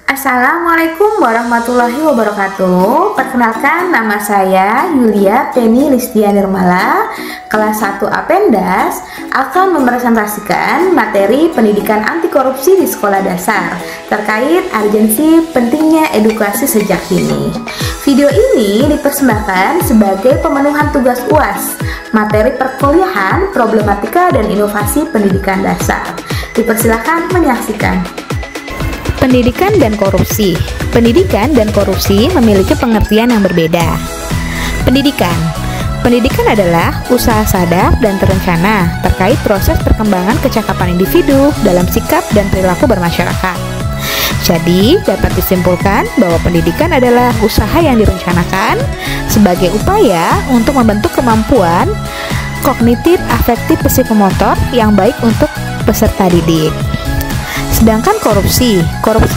Assalamualaikum warahmatullahi wabarakatuh. Perkenalkan, nama saya Yulia Penny Listia Nirmala, kelas 1 Apendas, akan mepresentasikan materi pendidikan anti korupsi di sekolah dasar terkait urgensi pentingnya edukasi sejak dini. Video ini dipersembahkan sebagai pemenuhan tugas UAS, materi perkuliahan, problematika dan inovasi pendidikan dasar. Dipersilakan menyaksikan. Pendidikan dan korupsi. Pendidikan dan korupsi memiliki pengertian yang berbeda. Pendidikan adalah usaha sadar dan terencana terkait proses perkembangan kecakapan individu dalam sikap dan perilaku bermasyarakat. Jadi, dapat disimpulkan bahwa pendidikan adalah usaha yang direncanakan sebagai upaya untuk membentuk kemampuan kognitif, afektif, psikomotor yang baik untuk peserta didik. Sedangkan korupsi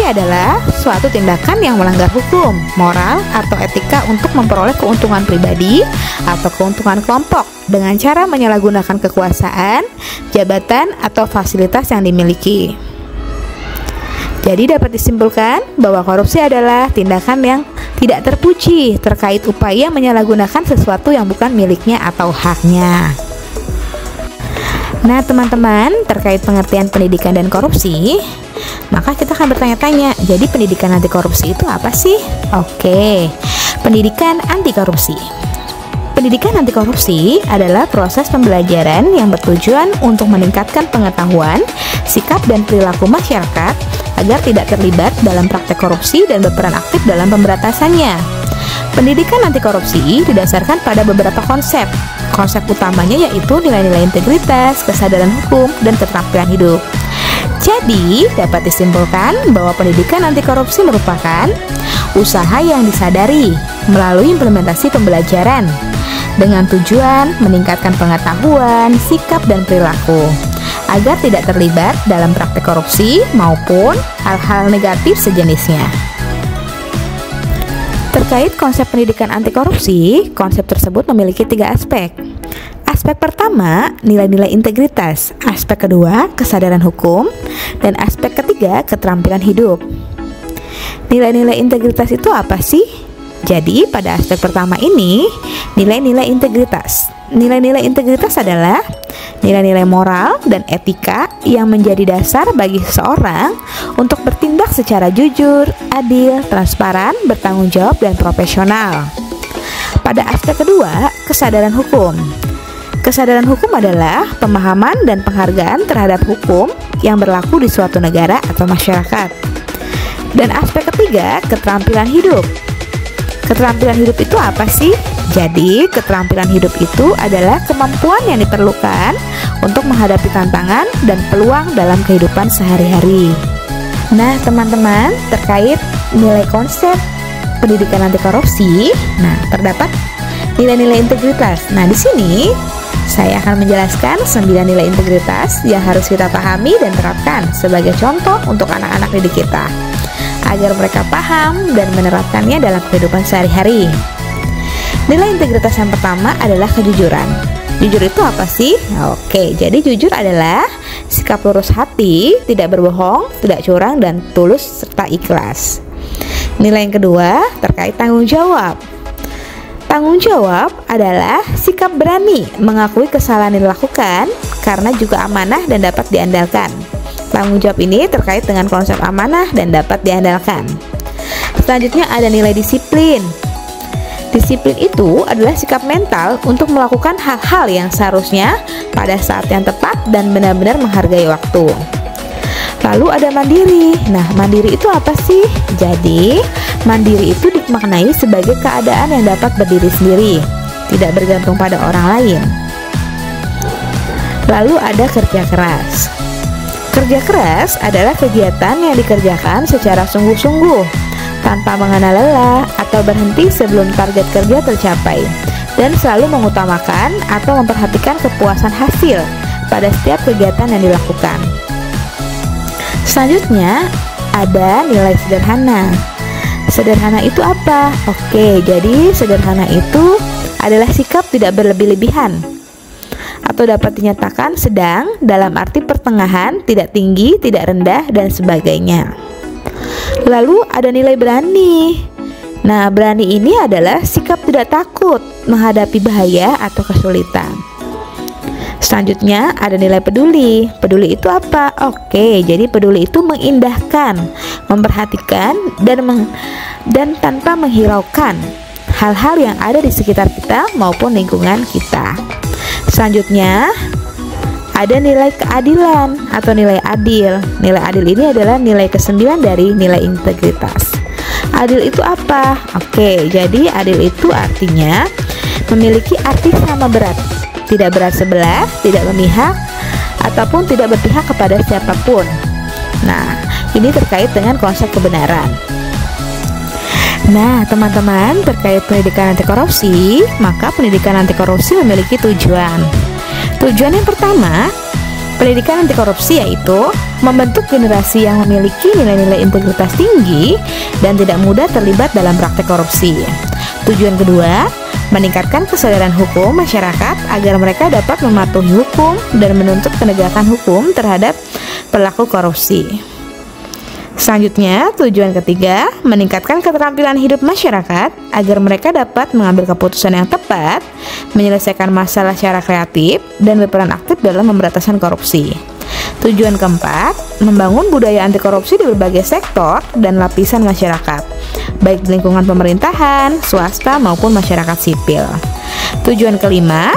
adalah suatu tindakan yang melanggar hukum, moral, atau etika untuk memperoleh keuntungan pribadi atau keuntungan kelompok dengan cara menyalahgunakan kekuasaan, jabatan, atau fasilitas yang dimiliki. Jadi dapat disimpulkan bahwa korupsi adalah tindakan yang tidak terpuji terkait upaya menyalahgunakan sesuatu yang bukan miliknya atau haknya. Nah teman-teman, terkait pengertian pendidikan dan korupsi, maka kita akan bertanya-tanya, jadi pendidikan anti korupsi itu apa sih? Oke, pendidikan anti korupsi. Pendidikan anti korupsi adalah proses pembelajaran yang bertujuan untuk meningkatkan pengetahuan, sikap dan perilaku masyarakat agar tidak terlibat dalam praktek korupsi dan berperan aktif dalam pemberantasannya. Pendidikan anti korupsi didasarkan pada beberapa konsep. Konsep utamanya yaitu nilai-nilai integritas, kesadaran hukum, dan keterampilan hidup. Jadi, dapat disimpulkan bahwa pendidikan anti korupsi merupakan usaha yang disadari melalui implementasi pembelajaran dengan tujuan meningkatkan pengetahuan, sikap, dan perilaku agar tidak terlibat dalam praktek korupsi maupun hal-hal negatif sejenisnya. Terkait konsep pendidikan anti korupsi, konsep tersebut memiliki 3 aspek. Aspek pertama, nilai-nilai integritas. Aspek kedua, kesadaran hukum. Dan aspek ketiga, keterampilan hidup. Nilai-nilai integritas itu apa sih? Jadi, pada aspek pertama ini, nilai-nilai integritas. Nilai-nilai integritas adalah nilai-nilai moral dan etika yang menjadi dasar bagi seseorang untuk bertindak secara jujur, adil, transparan, bertanggung jawab, dan profesional. Pada aspek kedua, kesadaran hukum. Kesadaran hukum adalah pemahaman dan penghargaan terhadap hukum yang berlaku di suatu negara atau masyarakat. Dan aspek ketiga, keterampilan hidup. Keterampilan hidup itu apa sih? Jadi, keterampilan hidup itu adalah kemampuan yang diperlukan untuk menghadapi tantangan dan peluang dalam kehidupan sehari-hari. Nah, teman-teman, terkait nilai konsep pendidikan anti korupsi, terdapat nilai-nilai integritas. Nah, di sini saya akan menjelaskan 9 nilai integritas yang harus kita pahami dan terapkan sebagai contoh untuk anak-anak didik kita agar mereka paham dan menerapkannya dalam kehidupan sehari-hari. Nilai integritas yang pertama adalah kejujuran. Jujur itu apa sih? Oke, jadi jujur adalah sikap lurus hati, tidak berbohong, tidak curang, dan tulus serta ikhlas. Nilai yang kedua terkait tanggung jawab. Tanggung jawab adalah sikap berani mengakui kesalahan yang dilakukan karena juga amanah dan dapat diandalkan. Tanggung jawab ini terkait dengan konsep amanah dan dapat diandalkan. Selanjutnya ada nilai disiplin. Disiplin itu adalah sikap mental untuk melakukan hal-hal yang seharusnya pada saat yang tepat dan benar-benar menghargai waktu. Lalu ada mandiri. Nah, mandiri itu apa sih? Jadi, mandiri itu dimaknai sebagai keadaan yang dapat berdiri sendiri, tidak bergantung pada orang lain. Lalu ada kerja keras. Kerja keras adalah kegiatan yang dikerjakan secara sungguh-sungguh, tanpa mengenal lelah atau berhenti sebelum target kerja tercapai, dan selalu mengutamakan atau memperhatikan kepuasan hasil pada setiap kegiatan yang dilakukan. Selanjutnya, ada nilai sederhana. Sederhana itu apa? Oke, jadi sederhana itu adalah sikap tidak berlebih-lebihan atau dapat dinyatakan sedang dalam arti pertengahan, tidak tinggi, tidak rendah, dan sebagainya. Lalu ada nilai berani. Nah, berani ini adalah sikap tidak takut menghadapi bahaya atau kesulitan. Selanjutnya ada nilai peduli. Peduli itu apa? Oke, jadi peduli itu mengindahkan, memperhatikan, dan tanpa menghiraukan hal-hal yang ada di sekitar kita maupun lingkungan kita. Selanjutnya ada nilai keadilan atau nilai adil. Nilai adil ini adalah nilai ke-9 dari nilai integritas. Adil itu apa? Oke, jadi adil itu artinya memiliki arti sama berat, tidak berat sebelah, tidak memihak, ataupun tidak berpihak kepada siapapun. Nah, ini terkait dengan konsep kebenaran. Nah, teman-teman, terkait pendidikan anti korupsi, maka pendidikan anti korupsi memiliki tujuan. Tujuan yang pertama, pendidikan anti korupsi yaitu membentuk generasi yang memiliki nilai-nilai integritas tinggi dan tidak mudah terlibat dalam praktek korupsi. Tujuan kedua, meningkatkan kesadaran hukum masyarakat agar mereka dapat mematuhi hukum dan menuntut penegakan hukum terhadap pelaku korupsi. Selanjutnya, tujuan ketiga, meningkatkan keterampilan hidup masyarakat agar mereka dapat mengambil keputusan yang tepat, menyelesaikan masalah secara kreatif, dan berperan aktif dalam pemberantasan korupsi. Tujuan keempat, membangun budaya anti korupsi di berbagai sektor dan lapisan masyarakat, baik di lingkungan pemerintahan, swasta, maupun masyarakat sipil. Tujuan kelima,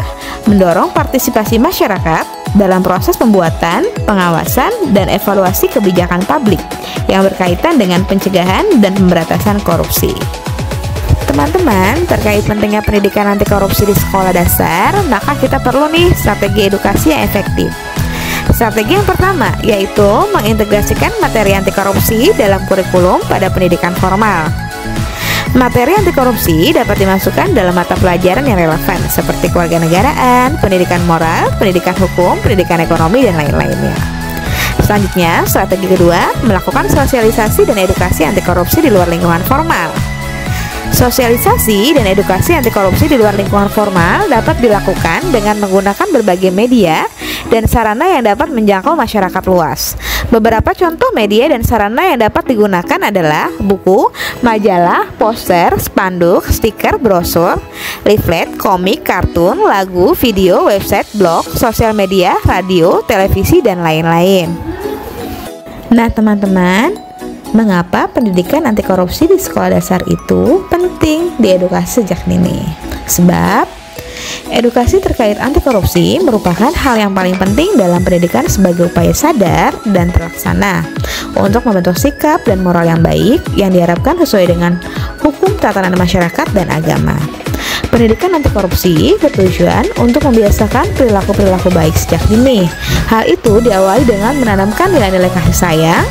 mendorong partisipasi masyarakat dalam proses pembuatan, pengawasan, dan evaluasi kebijakan publik yang berkaitan dengan pencegahan dan pemberantasan korupsi. Teman-teman, terkait pentingnya pendidikan anti korupsi di sekolah dasar, maka kita perlu nih strategi edukasi yang efektif. Strategi yang pertama yaitu mengintegrasikan materi anti korupsi dalam kurikulum pada pendidikan formal. Materi anti korupsi dapat dimasukkan dalam mata pelajaran yang relevan seperti kewarganegaraan, pendidikan moral, pendidikan hukum, pendidikan ekonomi, dan lain-lainnya. Selanjutnya, strategi kedua, melakukan sosialisasi dan edukasi anti korupsi di luar lingkungan formal. Sosialisasi dan edukasi anti korupsi di luar lingkungan formal dapat dilakukan dengan menggunakan berbagai media dan sarana yang dapat menjangkau masyarakat luas. Beberapa contoh media dan sarana yang dapat digunakan adalah buku, majalah, poster, spanduk, stiker, brosur, leaflet, komik, kartun, lagu, video, website, blog, sosial media, radio, televisi, dan lain-lain. Nah, teman-teman, mengapa pendidikan anti korupsi di sekolah dasar itu penting diedukasi sejak dini? Sebab edukasi terkait anti korupsi merupakan hal yang paling penting dalam pendidikan sebagai upaya sadar dan terlaksana untuk membentuk sikap dan moral yang baik yang diharapkan sesuai dengan hukum tatanan masyarakat dan agama. Pendidikan anti korupsi bertujuan untuk membiasakan perilaku-perilaku baik sejak dini. Hal itu diawali dengan menanamkan nilai-nilai kasih sayang,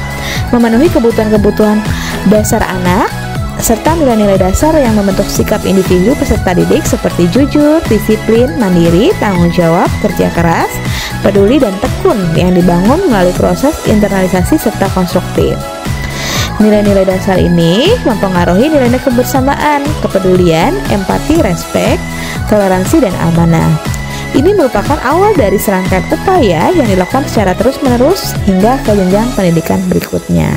memenuhi kebutuhan-kebutuhan dasar anak, serta nilai-nilai dasar yang membentuk sikap individu peserta didik seperti jujur, disiplin, mandiri, tanggung jawab, kerja keras, peduli, dan tekun yang dibangun melalui proses internalisasi serta konstruktif. Nilai-nilai dasar ini mempengaruhi nilai-nilai kebersamaan, kepedulian, empati, respek, toleransi, dan amanah. Ini merupakan awal dari serangkaian upaya yang dilakukan secara terus-menerus hingga ke jenjang pendidikan berikutnya.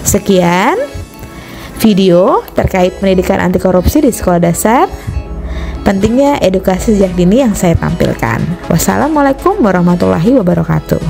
Sekian video terkait pendidikan anti korupsi di sekolah dasar, pentingnya edukasi sejak dini yang saya tampilkan. Wassalamualaikum warahmatullahi wabarakatuh.